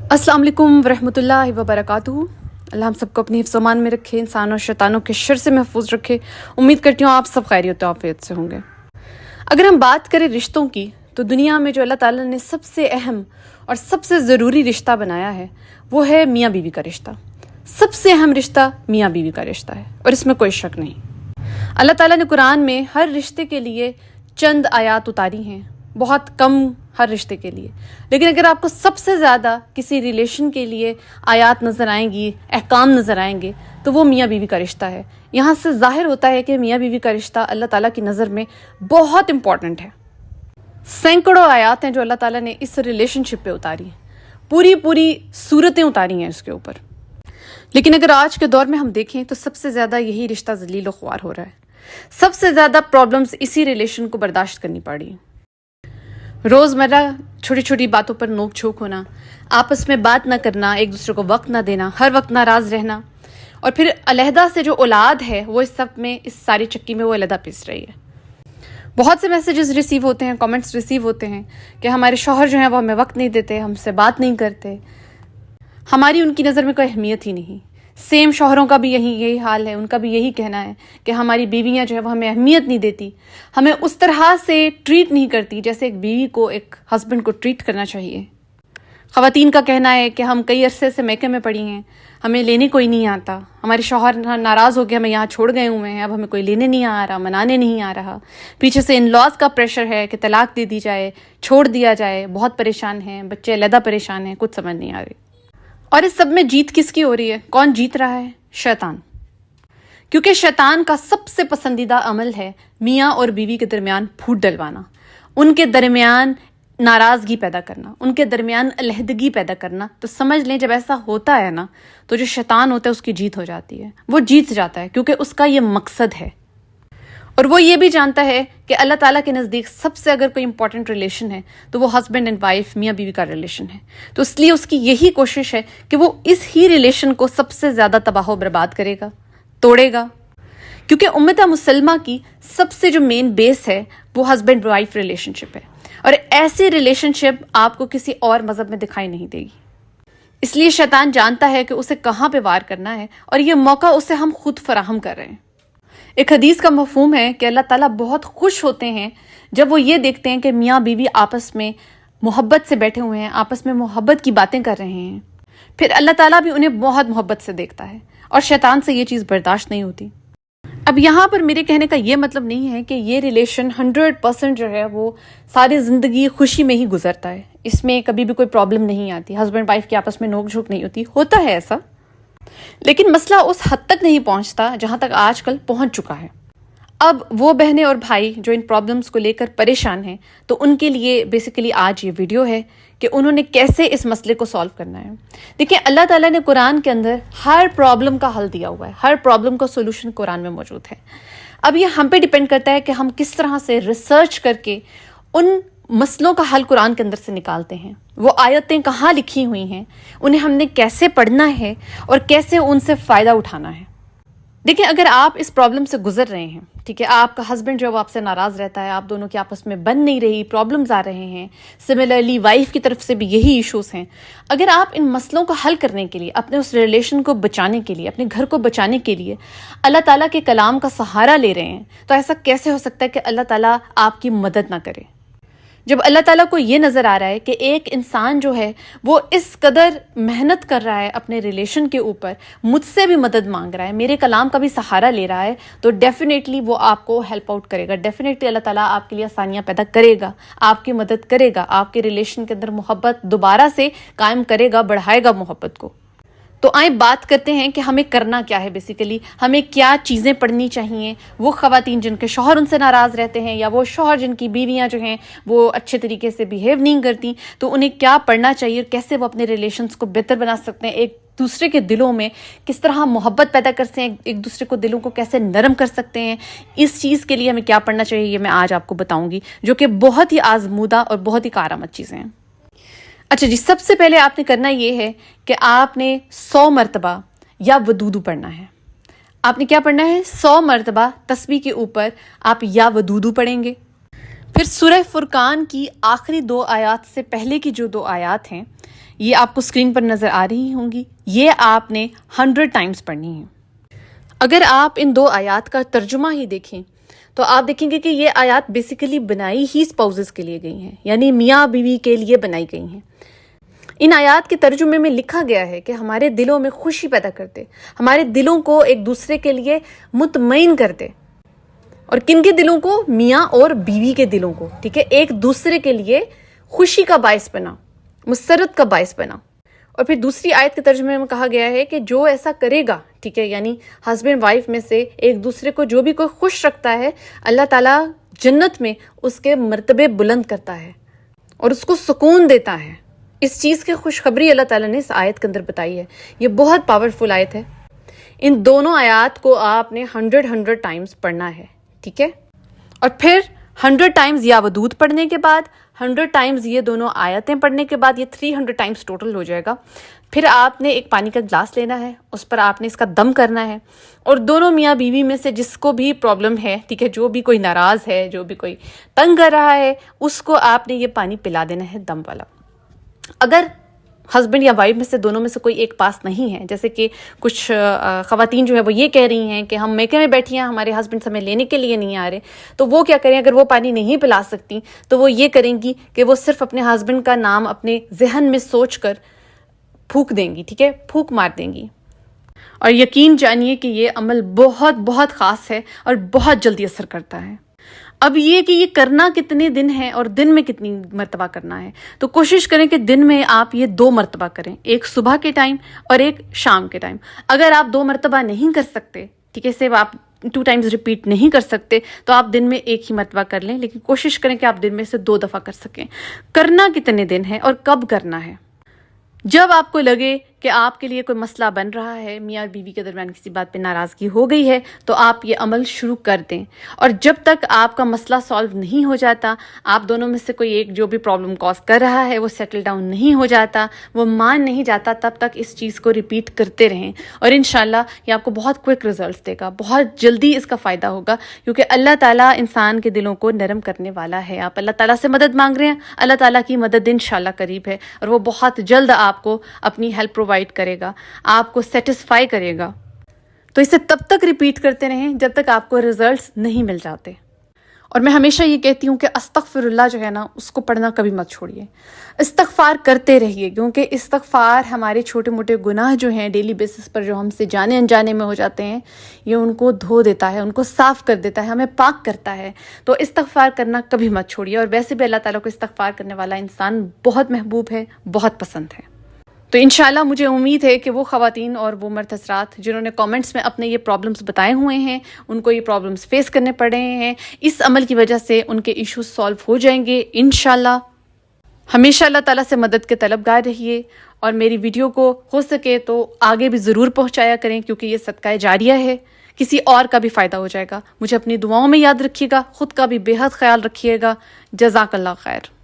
अस्सलाम वालेकुम वरहमतुल्लाहि वबरकातुहू। अल्लाह हम सबको अपनी हिफ्ज़ अमान में रखे, इंसान और शैतानों के शर से महफूज रखे। उम्मीद करती हूँ आप सब खैरियत और आफियत से होंगे। अगर हम बात करें रिश्तों की, तो दुनिया में जो अल्लाह ताला ने सबसे अहम और सबसे ज़रूरी रिश्ता बनाया है वो है मियाँ बीवी का रिश्ता। सबसे अहम रिश्ता मियाँ बीवी का रिश्ता है और इसमें कोई शक नहीं। अल्लाह ताला ने कुरान में हर रिश्ते के लिए चंद आयात उतारी हैं, बहुत कम हर रिश्ते के लिए। लेकिन अगर आपको सबसे ज़्यादा किसी रिलेशन के लिए आयात नज़र आएंगी, अहकाम नज़र आएंगे, तो वो मियाँ बीवी का रिश्ता है। यहाँ से ज़ाहिर होता है कि मियाँ बीवी का रिश्ता अल्लाह ताला की नज़र में बहुत इम्पॉर्टेंट है। सैकड़ों आयात हैं जो अल्लाह ताला ने इस रिलेशनशिप पे उतारी हैं, पूरी सूरतें उतारी हैं इसके ऊपर। लेकिन अगर आज के दौर में हम देखें तो सबसे ज़्यादा यही रिश्ता ज़लील व ख्वार हो रहा है। सबसे ज़्यादा प्रॉब्लम्स इसी रिलेशन को बर्दाश्त करनी पड़ी। रोज़मर्रा छोटी छोटी बातों पर नोक झोंक होना, आपस में बात ना करना, एक दूसरे को वक्त ना देना, हर वक्त नाराज़ रहना, और फिर अलहदा से जो औलाद है वो इस सब में, इस सारी चक्की में वो अलहदा पिस रही है। बहुत से मैसेजेस रिसीव होते हैं, कमेंट्स रिसीव होते हैं कि हमारे शौहर जो हैं वो हमें वक्त नहीं देते, हमसे बात नहीं करते, हमारी उनकी नज़र में कोई अहमियत ही नहीं। सेम शौहरों का भी यही हाल है, उनका भी यही कहना है कि हमारी बीवियां जो है वो हमें अहमियत नहीं देती, हमें उस तरह से ट्रीट नहीं करती जैसे एक बीवी को एक हस्बैंड को ट्रीट करना चाहिए। ख़वातीन का कहना है कि हम कई अरसे से मैके में पड़ी हैं, हमें लेने कोई नहीं आता, हमारे शौहर नाराज़ हो गए, हमें यहाँ छोड़ गए हुए हैं, अब हमें कोई लेने नहीं आ रहा, मनाने नहीं आ रहा, पीछे से इन लॉज का प्रेशर है कि तलाक दे दी जाए, छोड़ दिया जाए, बहुत परेशान हैं, बच्चे अलहदा परेशान हैं, कुछ समझ नहीं आ रही। और इस सब में जीत किसकी हो रही है? कौन जीत रहा है? शैतान। क्योंकि शैतान का सबसे पसंदीदा अमल है मियाँ और बीवी के दरमियान फूट डलवाना, उनके दरमियान नाराज़गी पैदा करना, उनके दरमियान अलहदगी पैदा करना। तो समझ लें जब ऐसा होता है ना, तो जो शैतान होता है उसकी जीत हो जाती है, वो जीत जाता है, क्योंकि उसका ये मकसद है। और वो ये भी जानता है कि अल्लाह ताला के नज़दीक सबसे अगर कोई इंपॉर्टेंट रिलेशन है तो वो हस्बैंड एंड वाइफ, मियाँ बीवी का रिलेशन है। तो इसलिए उसकी यही कोशिश है कि वो इस ही रिलेशन को सबसे ज़्यादा तबाह बर्बाद करेगा, तोड़ेगा। क्योंकि उम्मत मुसलमा की सबसे जो मेन बेस है वो हस्बैंड वाइफ रिलेशनशिप है, और ऐसी रिलेशनशिप आपको किसी और मज़हब में दिखाई नहीं देगी। इसलिए शैतान जानता है कि उसे कहाँ पे वार करना है, और ये मौका उसे हम खुद फराहम कर रहे हैं। एक हदीस का मफहूम है कि अल्लाह ताला बहुत खुश होते हैं जब वो ये देखते हैं कि मियाँ बीवी आपस में मोहब्बत से बैठे हुए हैं, आपस में मोहब्बत की बातें कर रहे हैं। फिर अल्लाह ताला भी उन्हें बहुत मोहब्बत से देखता है, और शैतान से ये चीज़ बर्दाश्त नहीं होती। अब यहाँ पर मेरे कहने का ये मतलब नहीं है कि ये रिलेशन 100% जो है वो सारी ज़िंदगी खुशी में ही गुजरता है, इसमें कभी भी कोई प्रॉब्लम नहीं आती, हस्बैंड वाइफ की आपस में नोक झोंक नहीं होती। होता है ऐसा, लेकिन मसला उस हद तक नहीं पहुंचता जहां तक आजकल पहुंच चुका है। अब वो बहनें और भाई जो इन प्रॉब्लम्स को लेकर परेशान हैं, तो उनके लिए बेसिकली आज ये वीडियो है कि उन्होंने कैसे इस मसले को सॉल्व करना है। देखिए, अल्लाह ताला ने कुरान के अंदर हर प्रॉब्लम का हल दिया हुआ है, हर प्रॉब्लम का सोल्यूशन कुरान में मौजूद है। अब ये हम पे डिपेंड करता है कि हम किस तरह से रिसर्च करके उन मसलों का हल कुरान के अंदर से निकालते हैं। वो आयतें कहाँ लिखी हुई हैं, उन्हें हमने कैसे पढ़ना है और कैसे उनसे फ़ायदा उठाना है। देखिए, अगर आप इस प्रॉब्लम से गुजर रहे हैं, ठीक है, आपका हस्बैंड जो है वो आपसे नाराज़ रहता है, आप दोनों की आपस में बन नहीं रही, प्रॉब्लम्स आ रहे हैं, सिमिलरली वाइफ की तरफ से भी यही इश्यूज़ हैं। अगर आप इन मसलों को हल करने के लिए, अपने उस रिलेशन को बचाने के लिए, अपने घर को बचाने के लिए अल्लाह ताला के कलाम का सहारा ले रहे हैं, तो ऐसा कैसे हो सकता है कि अल्लाह ताला आपकी मदद ना करे? जब अल्लाह ताला को ये नज़र आ रहा है कि एक इंसान जो है वो इस कदर मेहनत कर रहा है अपने रिलेशन के ऊपर, मुझसे भी मदद मांग रहा है, मेरे कलाम का भी सहारा ले रहा है, तो डेफिनेटली वो आपको हेल्प आउट करेगा। डेफिनेटली अल्लाह ताला आपके लिए आसानियाँ पैदा करेगा, आपकी मदद करेगा, आपके रिलेशन के अंदर मोहब्बत दोबारा से कायम करेगा, बढ़ाएगा मोहब्बत को। तो आए बात करते हैं कि हमें करना क्या है। बेसिकली हमें क्या चीज़ें पढ़नी चाहिए। वो ख़वातीन जिनके शौहर उनसे नाराज़ रहते हैं, या वो शौहर जिनकी बीवियां जो हैं वो अच्छे तरीके से बिहेव नहीं करती, तो उन्हें क्या पढ़ना चाहिए, कैसे वो अपने रिलेशंस को बेहतर बना सकते हैं, एक दूसरे के दिलों में किस तरह मोहब्बत पैदा कर सकते हैं, एक दूसरे को दिलों को कैसे नरम कर सकते हैं। इस चीज़ के लिए हमें क्या पढ़ना चाहिए, ये मैं आज आपको बताऊँगी, जो कि बहुत ही आजमूदा और बहुत ही कारआमद चीज़ें हैं। अच्छा जी, सबसे पहले आपने करना ये है कि आपने 100 मरतबा या वदूदू पढ़ना है। आपने क्या पढ़ना है? 100 मरतबा तस्बीह के ऊपर आप या वदूदू पढ़ेंगे। फिर सूरह फुरकान की आखिरी 2 आयात से पहले की जो 2 आयात हैं, یہ آپ کو اسکرین پر نظر آ رہی ہوں گی. یہ آپ نے 100 ٹائمز پڑھنی ہے. اگر آپ ان 2 آیات کا ترجمہ ہی دیکھیں تو آپ دیکھیں گے کہ یہ آیات بیسیکلی بنائی ہی اسپاؤزز کے لیے گئی ہیں، یعنی میاں بیوی کے لیے بنائی گئی ہیں. ان آیات کے ترجمے میں لکھا گیا ہے کہ ہمارے دلوں میں خوشی پیدا کرتے، ہمارے دلوں کو ایک دوسرے کے لیے مطمئن کرتے. اور کن کے دلوں کو؟ میاں اور بیوی کے دلوں کو، ٹھیک ہے، ایک دوسرے کے لیے خوشی کا باعث بنا، مسرت کا باعث بنا. اور پھر دوسری آیت کے ترجمے میں کہا گیا ہے کہ جو ایسا کرے گا، ٹھیک ہے، یعنی ہسبینڈ وائف میں سے ایک دوسرے کو جو بھی کوئی خوش رکھتا ہے، اللہ تعالیٰ جنت میں اس کے مرتبے بلند کرتا ہے اور اس کو سکون دیتا ہے. اس چیز کی خوشخبری اللہ تعالیٰ نے اس آیت کے اندر بتائی ہے. یہ بہت پاورفل آیت ہے. ان دونوں آیات کو آپ نے 100 ٹائمز پڑھنا ہے، ٹھیک ہے. اور پھر 100 ٹائمز یا ودود پڑھنے کے بعد، 100 ٹائمز یہ دونوں آیتیں پڑھنے کے بعد، یہ 300 ٹائمز ٹوٹل ہو جائے گا. پھر آپ نے ایک پانی کا گلاس لینا ہے، اس پر آپ نے اس کا دم کرنا ہے، اور دونوں میاں بیوی میں سے جس کو بھی پرابلم ہے، ٹھیک ہے، جو بھی کوئی ناراض ہے، جو بھی کوئی تنگ کر رہا ہے، اس کو آپ نے یہ پانی پلا دینا ہے، دم والا. اگر ہسبینڈ یا وائف میں سے دونوں میں سے کوئی ایک پاس نہیں ہے، جیسے کہ کچھ خواتین جو ہے وہ یہ کہہ رہی ہیں کہ ہم میکے میں بیٹھی ہیں، ہمارے ہسبینڈ ہمیں لینے کے لیے نہیں آ رہے، تو وہ کیا کریں؟ اگر وہ پانی نہیں پلا سکتی تو وہ یہ کریں گی کہ وہ صرف اپنے ہسبینڈ کا نام اپنے ذہن میں سوچ کر پھونک دیں گی، ٹھیک ہے، پھونک مار دیں گی. اور یقین جانیے کہ یہ عمل بہت بہت خاص ہے اور بہت جلدی اثر کرتا ہے. اب یہ کہ یہ کرنا کتنے دن ہے اور دن میں کتنی مرتبہ کرنا ہے، تو کوشش کریں کہ دن میں آپ یہ 2 مرتبہ کریں، ایک صبح کے ٹائم اور ایک شام کے ٹائم. اگر آپ 2 مرتبہ نہیں کر سکتے، ٹھیک ہے، صرف آپ 2 ٹائمز ریپیٹ نہیں کر سکتے، تو آپ دن میں ایک ہی مرتبہ کر لیں، لیکن کوشش کریں کہ آپ دن میں سے 2 دفعہ کر سکیں. کرنا کتنے دن ہے اور کب کرنا ہے؟ جب آپ کو لگے کہ آپ کے لیے کوئی مسئلہ بن رہا ہے، میاں اور بیوی کے درمیان کسی بات پہ ناراضگی ہو گئی ہے، تو آپ یہ عمل شروع کر دیں. اور جب تک آپ کا مسئلہ سالو نہیں ہو جاتا، آپ دونوں میں سے کوئی ایک جو بھی پرابلم کاز کر رہا ہے وہ سیٹل ڈاؤن نہیں ہو جاتا، وہ مان نہیں جاتا، تب تک اس چیز کو ریپیٹ کرتے رہیں. اور انشاءاللہ یہ آپ کو بہت کوئک ریزلٹس دے گا، بہت جلدی اس کا فائدہ ہوگا، کیونکہ اللہ تعالیٰ انسان کے دلوں کو نرم کرنے والا ہے. آپ اللہ تعالیٰ سے مدد مانگ رہے ہیں، اللہ تعالیٰ کی مدد انشاءاللہ قریب ہے، اور وہ بہت جلد آپ کو اپنی ہیلپ پرووائڈ کرے گا، آپ کو سیٹسفائی کرے گا. تو اسے تب تک ریپیٹ کرتے رہیں جب تک آپ کو ریزلٹس نہیں مل جاتے. اور میں ہمیشہ یہ کہتی ہوں کہ استغفر اللہ جو ہے نا، اس کو پڑھنا کبھی مت چھوڑیے، استغفار کرتے رہیے، کیونکہ استغفار ہمارے چھوٹے موٹے گناہ جو ہیں ڈیلی بیسس پر جو ہم سے جانے انجانے میں ہو جاتے ہیں، یہ ان کو دھو دیتا ہے، ان کو صاف کر دیتا ہے، ہمیں پاک کرتا ہے. تو استغفار کرنا کبھی مت چھوڑیے. اور ویسے بھی اللہ تعالیٰ کو استغفار کرنے والا انسان بہت محبوب ہے، بہت پسند ہے. تو انشاءاللہ مجھے امید ہے کہ وہ خواتین اور وہ مرد حضرات جنہوں نے کامنٹس میں اپنے یہ پرابلمس بتائے ہوئے ہیں، ان کو یہ پرابلمس فیس کرنے پڑ رہے ہیں، اس عمل کی وجہ سے ان کے ایشوز سالو ہو جائیں گے انشاءاللہ. ہمیشہ اللہ تعالیٰ سے مدد کے طلبگار رہیے، اور میری ویڈیو کو ہو سکے تو آگے بھی ضرور پہنچایا کریں، کیونکہ یہ صدقہ جاریہ ہے، کسی اور کا بھی فائدہ ہو جائے گا. مجھے اپنی دعاؤں میں یاد رکھیے گا، خود کا بھی بے حد خیال رکھیے گا. جزاک اللہ خیر.